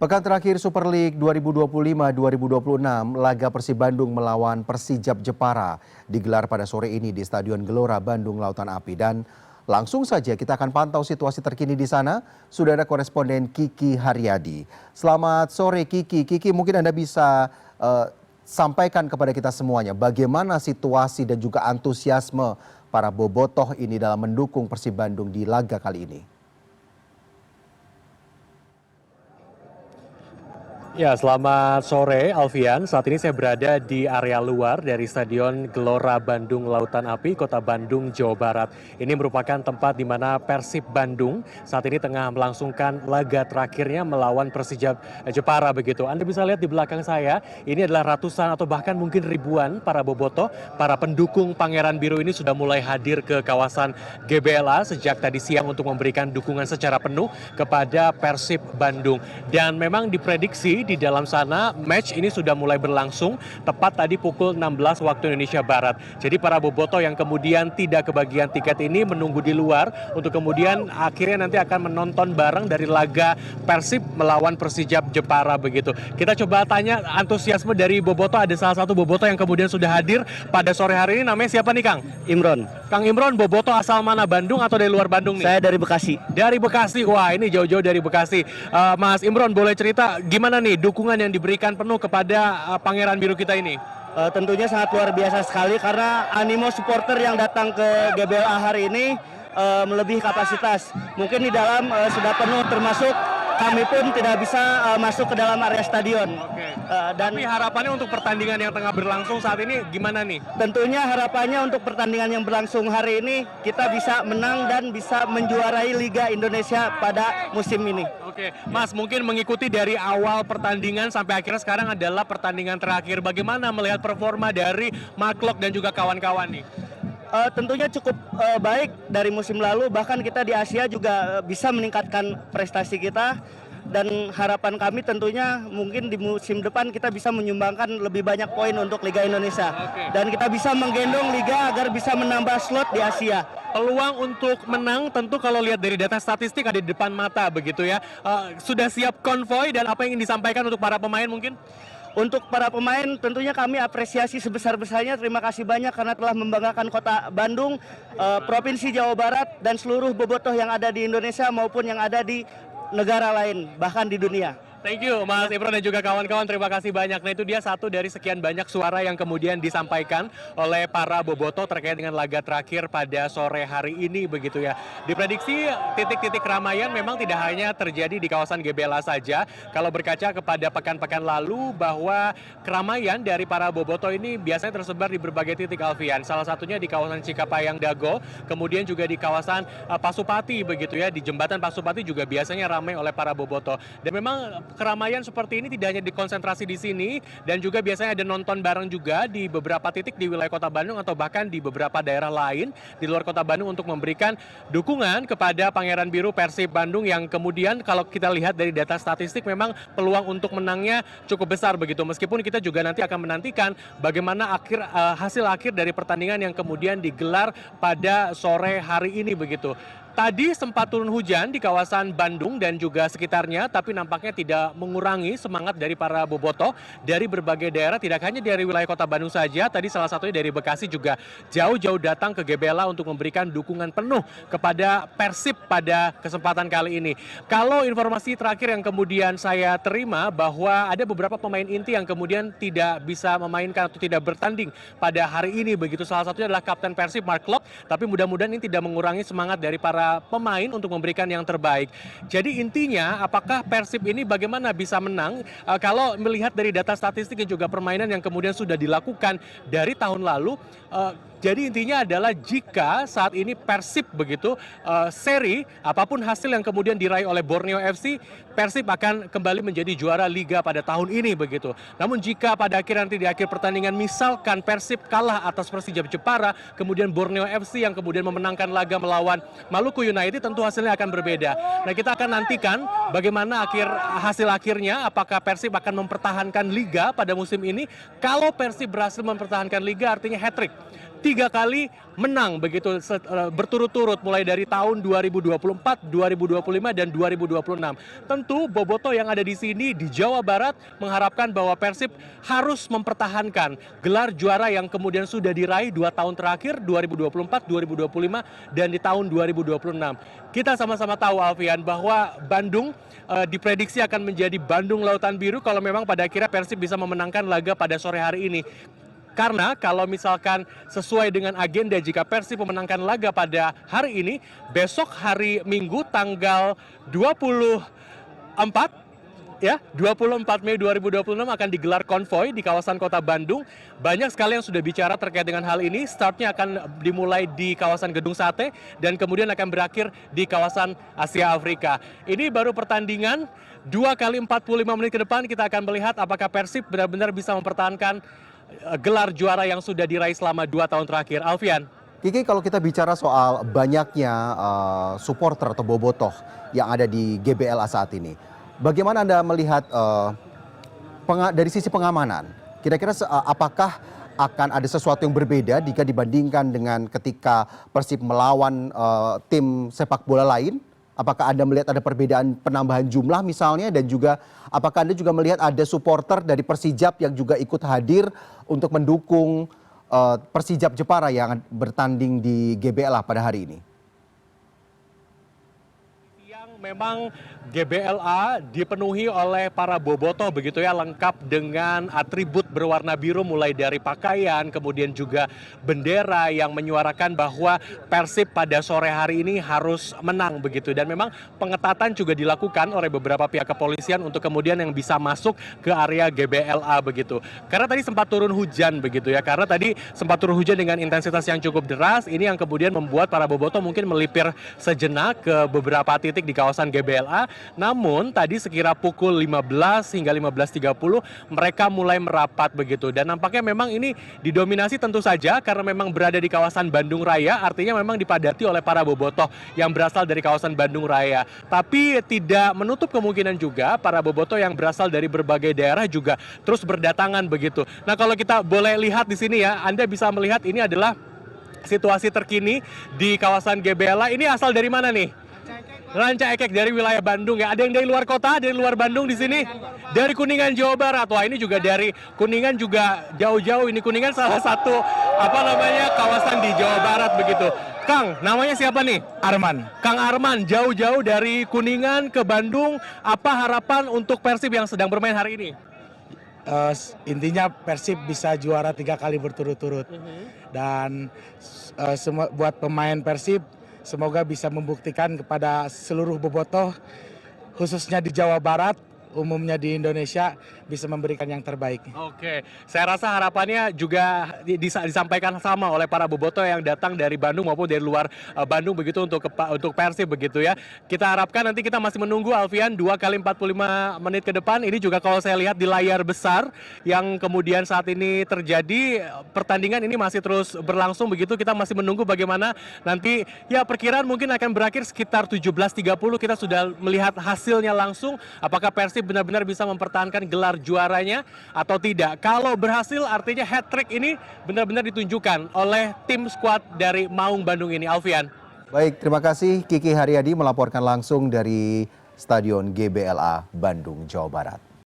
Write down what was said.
Pekan terakhir Super League 2025-2026, laga Persib Bandung melawan Persijap Jepara digelar pada sore ini di Stadion Gelora Bandung Lautan Api. Dan langsung saja kita akan pantau situasi terkini di sana. Sudah ada koresponden Kiki Haryadi. Selamat sore Kiki. Kiki, mungkin Anda bisa sampaikan kepada kita semuanya bagaimana situasi dan juga antusiasme para bobotoh ini dalam mendukung Persib Bandung di laga kali ini. Ya, selamat sore Alfian. Saat ini saya berada di area luar dari Stadion Gelora Bandung Lautan Api, Kota Bandung, Jawa Barat. Ini merupakan tempat di mana Persib Bandung saat ini tengah melangsungkan laga terakhirnya melawan Persijap Jepara begitu. Anda bisa lihat di belakang saya, ini adalah ratusan atau bahkan mungkin ribuan para bobotoh, para pendukung Pangeran Biru ini sudah mulai hadir ke kawasan GBLA sejak tadi siang untuk memberikan dukungan secara penuh kepada Persib Bandung. Dan memang diprediksi di dalam sana match ini sudah mulai berlangsung tepat tadi pukul 16 waktu Indonesia Barat. Jadi para bobotoh yang kemudian tidak kebagian tiket ini menunggu di luar untuk kemudian akhirnya nanti akan menonton bareng dari laga Persib melawan Persijap Jepara begitu. Kita coba tanya antusiasme dari bobotoh. Ada salah satu bobotoh yang kemudian sudah hadir pada sore hari ini, namanya siapa nih Kang? Imron. Kang Imron, bobotoh asal mana, Bandung atau dari luar Bandung nih? Saya dari Bekasi. Dari Bekasi, wah ini jauh-jauh dari Bekasi. Mas Imron, boleh cerita gimana nih dukungan yang diberikan penuh kepada Pangeran Biru kita ini? Tentunya sangat luar biasa sekali karena animo supporter yang datang ke GBLA hari ini melebihi kapasitas. Mungkin di dalam sudah penuh, termasuk kami pun tidak bisa masuk ke dalam area stadion. Oke. Tapi harapannya untuk pertandingan yang tengah berlangsung saat ini gimana nih? Tentunya harapannya untuk pertandingan yang berlangsung hari ini kita bisa menang dan bisa menjuarai Liga Indonesia pada musim ini. Oke, Mas, mungkin mengikuti dari awal pertandingan sampai akhirnya sekarang adalah pertandingan terakhir. Bagaimana melihat performa dari Mark Locke dan juga kawan-kawan nih? Tentunya cukup baik dari musim lalu, bahkan kita di Asia juga bisa meningkatkan prestasi kita, dan harapan kami tentunya mungkin di musim depan kita bisa menyumbangkan lebih banyak poin untuk Liga Indonesia. Oke. Dan kita bisa menggendong Liga agar bisa menambah slot di Asia. Peluang untuk menang tentu kalau lihat dari data statistik ada di depan mata begitu ya. Sudah siap konvoy dan apa yang ingin disampaikan untuk para pemain mungkin? Untuk para pemain tentunya kami apresiasi sebesar-besarnya, terima kasih banyak karena telah membanggakan Kota Bandung, Provinsi Jawa Barat, dan seluruh bobotoh yang ada di Indonesia maupun yang ada di negara lain, bahkan di dunia. Thank you Mas Imron dan juga kawan-kawan, terima kasih banyak. Nah itu dia satu dari sekian banyak suara yang kemudian disampaikan oleh para bobotoh terkait dengan laga terakhir pada sore hari ini begitu ya. Diprediksi titik-titik keramaian memang tidak hanya terjadi di kawasan GBLA saja. Kalau berkaca kepada pekan-pekan lalu bahwa keramaian dari para bobotoh ini biasanya tersebar di berbagai titik Alfian. Salah satunya di kawasan Cikapayang Dago, kemudian juga di kawasan Pasupati begitu ya. Di jembatan Pasupati juga biasanya ramai oleh para bobotoh. Dan memang keramaian seperti ini tidak hanya dikonsentrasi di sini dan juga biasanya ada nonton bareng juga di beberapa titik di wilayah Kota Bandung atau bahkan di beberapa daerah lain di luar Kota Bandung untuk memberikan dukungan kepada Pangeran Biru Persib Bandung yang kemudian kalau kita lihat dari data statistik memang peluang untuk menangnya cukup besar begitu. Meskipun kita juga nanti akan menantikan bagaimana hasil akhir dari pertandingan yang kemudian digelar pada sore hari ini begitu. Tadi sempat turun hujan di kawasan Bandung dan juga sekitarnya, tapi nampaknya tidak mengurangi semangat dari para bobotoh dari berbagai daerah, tidak hanya dari wilayah Kota Bandung saja. Tadi salah satunya dari Bekasi juga jauh-jauh datang ke GBLA untuk memberikan dukungan penuh kepada Persib pada kesempatan kali ini. Kalau informasi terakhir yang kemudian saya terima bahwa ada beberapa pemain inti yang kemudian tidak bisa memainkan atau tidak bertanding pada hari ini begitu. Salah satunya adalah Kapten Persib Mark Locke, tapi mudah-mudahan ini tidak mengurangi semangat dari para pemain untuk memberikan yang terbaik. Jadi intinya apakah Persib ini bagaimana bisa menang kalau melihat dari data statistik dan juga permainan yang kemudian sudah dilakukan dari tahun lalu. Jadi intinya adalah jika saat ini Persib begitu seri apapun hasil yang kemudian diraih oleh Borneo FC, Persib akan kembali menjadi juara Liga pada tahun ini begitu. Namun jika pada nanti di akhir pertandingan misalkan Persib kalah atas Persijap Jepara, kemudian Borneo FC yang kemudian memenangkan laga melawan Maluku United, tentu hasilnya akan berbeda. Nah kita akan nantikan bagaimana hasil akhirnya, apakah Persib akan mempertahankan Liga pada musim ini. Kalau Persib berhasil mempertahankan Liga artinya hat-trick 3 kali menang begitu berturut-turut mulai dari tahun 2024, 2025 dan 2026. Tentu bobotoh yang ada di sini di Jawa Barat mengharapkan bahwa Persib harus mempertahankan gelar juara yang kemudian sudah diraih 2 tahun terakhir 2024, 2025 dan di tahun 2026. Kita sama-sama tahu Alfian bahwa Bandung diprediksi akan menjadi Bandung Lautan Biru kalau memang pada akhirnya Persib bisa memenangkan laga pada sore hari ini. Karena kalau misalkan sesuai dengan agenda jika Persib memenangkan laga pada hari ini, besok hari Minggu tanggal 24 Mei 2026 akan digelar konvoy di kawasan Kota Bandung. Banyak sekali yang sudah bicara terkait dengan hal ini. Startnya akan dimulai di kawasan Gedung Sate dan kemudian akan berakhir di kawasan Asia Afrika. Ini baru pertandingan 2 kali 45 menit ke depan kita akan melihat apakah Persib benar-benar bisa mempertahankan gelar juara yang sudah diraih selama 2 tahun terakhir. Alfian. Kiki, kalau kita bicara soal banyaknya supporter atau bobotoh yang ada di GBLA saat ini, bagaimana Anda melihat dari sisi pengamanan? Kira-kira apakah akan ada sesuatu yang berbeda jika dibandingkan dengan ketika Persib melawan tim sepak bola lain? Apakah Anda melihat ada perbedaan penambahan jumlah misalnya, dan juga apakah Anda juga melihat ada supporter dari Persijap yang juga ikut hadir untuk mendukung Persijap Jepara yang bertanding di GBLA pada hari ini? Memang GBLA dipenuhi oleh para bobotoh begitu ya, lengkap dengan atribut berwarna biru mulai dari pakaian, kemudian juga bendera yang menyuarakan bahwa Persib pada sore hari ini harus menang begitu. Dan memang pengetatan juga dilakukan oleh beberapa pihak kepolisian untuk kemudian yang bisa masuk ke area GBLA begitu. Karena tadi sempat turun hujan begitu ya, karena tadi sempat turun hujan dengan intensitas yang cukup deras, ini yang kemudian membuat para bobotoh mungkin melipir sejenak ke beberapa titik di kawasan GBLA. Namun tadi sekira pukul 15 hingga 15.30 mereka mulai merapat begitu. Dan nampaknya memang ini didominasi tentu saja karena memang berada di kawasan Bandung Raya, artinya memang dipadati oleh para bobotoh yang berasal dari kawasan Bandung Raya. Tapi tidak menutup kemungkinan juga para bobotoh yang berasal dari berbagai daerah juga terus berdatangan begitu. Nah, kalau kita boleh lihat di sini ya, Anda bisa melihat ini adalah situasi terkini di kawasan GBLA. Ini asal dari mana nih? Ranca Ekek, dari wilayah Bandung ya. Ada yang dari luar kota, dari luar Bandung di sini. Dari Kuningan, Jawa Barat. Wah, ini juga dari Kuningan juga jauh-jauh. Ini Kuningan salah satu kawasan di Jawa Barat begitu. Kang, namanya siapa nih? Arman. Kang Arman, jauh-jauh dari Kuningan ke Bandung. Apa harapan untuk Persib yang sedang bermain hari ini? Intinya Persib bisa juara 3 kali berturut-turut. Dan buat pemain Persib, semoga bisa membuktikan kepada seluruh bobotoh, khususnya di Jawa Barat, umumnya di Indonesia, bisa memberikan yang terbaik. Oke, saya rasa harapannya juga disampaikan sama oleh para bobotoh yang datang dari Bandung maupun dari luar Bandung begitu untuk Persib begitu ya. Kita harapkan nanti kita masih menunggu Alfian 2 kali 45 menit ke depan. Ini juga kalau saya lihat di layar besar yang kemudian saat ini terjadi, pertandingan ini masih terus berlangsung begitu. Kita masih menunggu bagaimana nanti ya, perkiraan mungkin akan berakhir sekitar 17.30. Kita sudah melihat hasilnya langsung, apakah Persib benar-benar bisa mempertahankan gelar juaranya atau tidak. Kalau berhasil artinya hat-trick ini benar-benar ditunjukkan oleh tim skuad dari Maung Bandung ini. Alfian. Baik, terima kasih Kiki Haryadi melaporkan langsung dari Stadion GBLA Bandung, Jawa Barat.